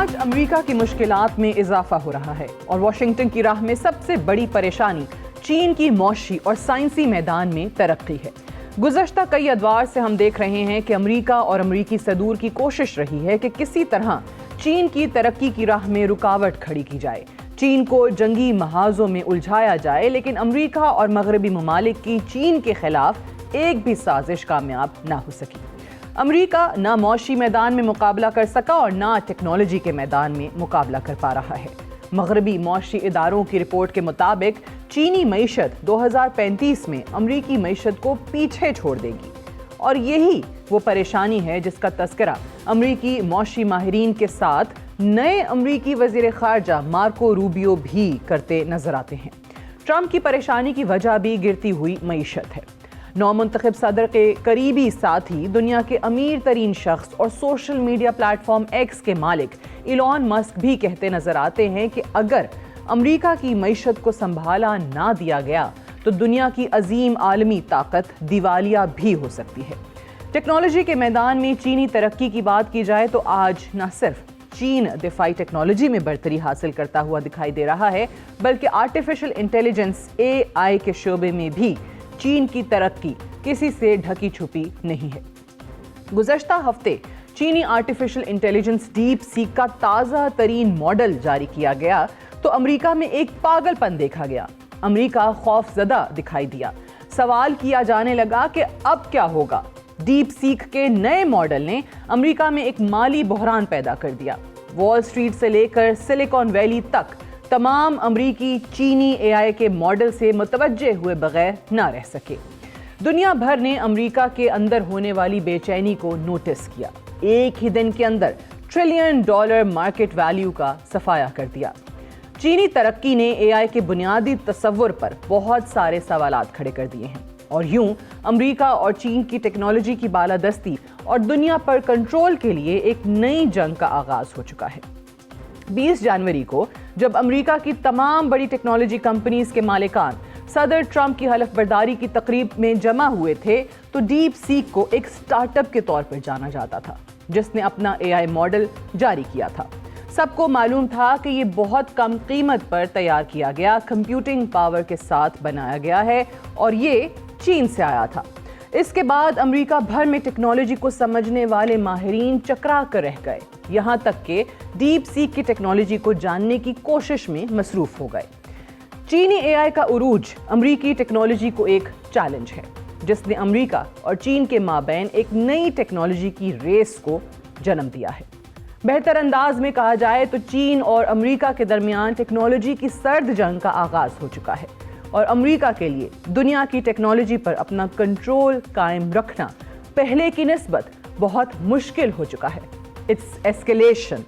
آج امریکہ کی مشکلات میں اضافہ ہو رہا ہے اور واشنگٹن کی راہ میں سب سے بڑی پریشانی چین کی معاشی اور سائنسی میدان میں ترقی ہے۔ گزشتہ کئی ادوار سے ہم دیکھ رہے ہیں کہ امریکہ اور امریکی صدور کی کوشش رہی ہے کہ کسی طرح چین کی ترقی کی راہ میں رکاوٹ کھڑی کی جائے، چین کو جنگی محاذوں میں الجھایا جائے، لیکن امریکہ اور مغربی ممالک کی چین کے خلاف ایک بھی سازش کامیاب نہ ہو سکی۔ امریکہ نہ معاشی میدان میں مقابلہ کر سکا اور نہ ٹیکنالوجی کے میدان میں مقابلہ کر پا رہا ہے۔ مغربی معاشی اداروں کی رپورٹ کے مطابق چینی معیشت 2035 میں امریکی معیشت کو پیچھے چھوڑ دے گی، اور یہی وہ پریشانی ہے جس کا تذکرہ امریکی معاشی ماہرین کے ساتھ نئے امریکی وزیر خارجہ مارکو روبیو بھی کرتے نظر آتے ہیں۔ ٹرمپ کی پریشانی کی وجہ بھی گرتی ہوئی معیشت ہے۔ نو منتخب صدر کے قریبی ساتھی، دنیا کے امیر ترین شخص اور social media plate form x کے مالک ایلون مسک بھی کہتے نظر آتے ہیں کہ اگر امریکہ کی معیشت کو سنبھالا نہ دیا گیا تو دنیا کی عظیم عالمی طاقت دیوالیہ بھی ہو سکتی ہے۔ ٹیکنالوجی کے میدان میں چینی ترقی کی بات کی جائے تو آج نہ صرف چین دفاعی ٹیکنالوجی میں برتری حاصل کرتا ہوا دکھائی دے رہا ہے، بلکہ آرٹیفیشل انٹیلیجنس AI کے شعبے میں بھی چین کی ترقی کسی سے ڈھکی چھپی نہیں ہے۔ گزشتہ ہفتے چینی آرٹیفیشل انٹیلیجنس ڈیپ سیک کا تازہ ترین ماڈل جاری کیا گیا تو امریکہ میں ایک پاگل پن دیکھا گیا۔ امریکہ خوف زدہ دکھائی دیا۔ سوال کیا جانے لگا کہ اب کیا ہوگا۔ ڈیپ سیک کے نئے ماڈل نے امریکہ میں ایک مالی بحران پیدا کر دیا۔ وال سٹریٹ سے لے کر سلیکن ویلی تک تمام امریکی چینی AI کے ماڈل سے متوجہ ہوئے بغیر نہ رہ سکے۔ دنیا بھر نے امریکہ کے اندر ہونے والی بے چینی کو نوٹس کیا۔ ایک ہی دن کے اندر $1 ٹریلین مارکیٹ ویلیو کا صفایا کر دیا۔ چینی ترقی نے AI کے بنیادی تصور پر بہت سارے سوالات کھڑے کر دیے ہیں، اور یوں امریکہ اور چین کی ٹیکنالوجی کی بالادستی اور دنیا پر کنٹرول کے لیے ایک نئی جنگ کا آغاز ہو چکا ہے۔ 20 جنوری کو جب امریکہ کی تمام بڑی ٹیکنالوجی کمپنیز کے مالکان صدر ٹرمپ کی حلف برداری کی تقریب میں جمع ہوئے تھے تو ڈیپ سیک کو ایک سٹارٹ اپ کے طور پر جانا جاتا تھا جس نے اپنا AI ماڈل جاری کیا تھا۔ سب کو معلوم تھا کہ یہ بہت کم قیمت پر تیار کیا گیا کمپیوٹنگ پاور کے ساتھ بنایا گیا ہے اور یہ چین سے آیا تھا۔ اس کے بعد امریکہ بھر میں ٹیکنالوجی کو سمجھنے والے ماہرین چکرا کر رہ گئے، یہاں تک کہ ڈیپ سیک کی ٹیکنالوجی کو جاننے کی کوشش میں مصروف ہو گئے۔ چینی AI کا عروج امریکی ٹیکنالوجی کو ایک چیلنج ہے جس نے امریکہ اور چین کے مابین ایک نئی ٹیکنالوجی کی ریس کو جنم دیا ہے۔ بہتر انداز میں کہا جائے تو چین اور امریکہ کے درمیان ٹیکنالوجی کی سرد جنگ کا آغاز ہو چکا ہے، اور امریکہ کے لیے دنیا کی ٹیکنالوجی پر اپنا کنٹرول قائم رکھنا پہلے کی نسبت بہت مشکل ہو چکا ہے۔ اٹس ایسکیلیشن۔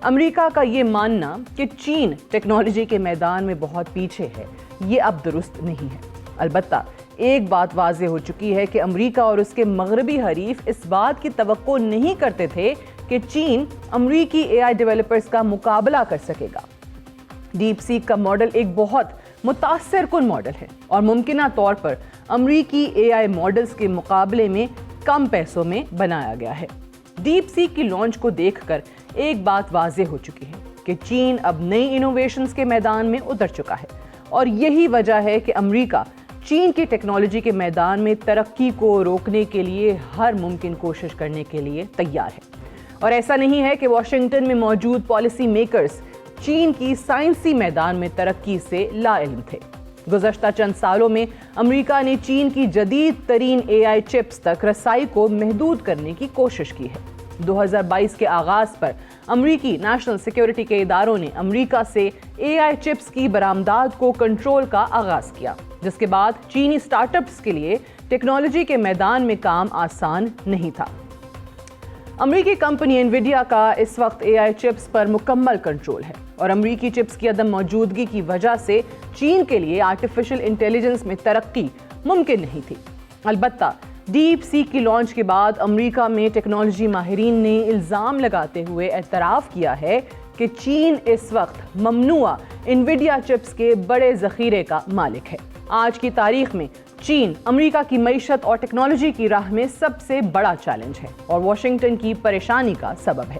امریکہ کا یہ ماننا کہ چین ٹیکنالوجی کے میدان میں بہت پیچھے ہے، یہ اب درست نہیں ہے۔ البتہ ایک بات واضح ہو چکی ہے کہ امریکہ اور اس کے مغربی حریف اس بات کی توقع نہیں کرتے تھے کہ چین امریکی AI ڈیولپرز کا مقابلہ کر سکے گا۔ ڈیپ سیک کا ماڈل ایک بہت متاثر کن ماڈل ہے اور ممکنہ طور پر امریکی AI ماڈلز کے مقابلے میں کم پیسوں میں بنایا گیا ہے۔ ڈیپ سیک کی لانچ کو دیکھ کر ایک بات واضح ہو چکی ہے کہ چین اب نئی انوویشنز کے میدان میں اتر چکا ہے، اور یہی وجہ ہے کہ امریکہ چین کی ٹیکنالوجی کے میدان میں ترقی کو روکنے کے لیے ہر ممکن کوشش کرنے کے لیے تیار ہے۔ اور ایسا نہیں ہے کہ واشنگٹن میں موجود پالیسی میکرز چین کی سائنسی میدان میں ترقی سے لا علم تھے۔ گزشتہ چند سالوں میں امریکہ نے چین کی جدید ترین AI چپس تک رسائی کو محدود کرنے کی کوشش کی ہے۔ 2022 کے آغاز پر امریکی نیشنل سیکیورٹی کے اداروں نے امریکہ سے AI چپس کی برآمدات کو کنٹرول کا آغاز کیا، جس کے بعد چینی سٹارٹ اپس کے لیے ٹیکنالوجی کے میدان میں کام آسان نہیں تھا۔ امریکی کمپنی انویڈیا کا اس وقت AI چپس پر مکمل کنٹرول ہے، اور امریکی چپس کی عدم موجودگی کی وجہ سے چین کے لیے آرٹیفیشل انٹیلیجنس میں ترقی ممکن نہیں تھی۔ البتہ ڈیپ سیک کی لانچ کے بعد امریکہ میں ٹیکنالوجی ماہرین نے الزام لگاتے ہوئے اعتراف کیا ہے کہ چین اس وقت ممنوعہ انویڈیا چپس کے بڑے ذخیرے کا مالک ہے۔ آج کی تاریخ میں چین امریکہ کی معیشت اور ٹیکنالوجی کی راہ میں سب سے بڑا چیلنج ہے اور واشنگٹن کی پریشانی کا سبب ہے۔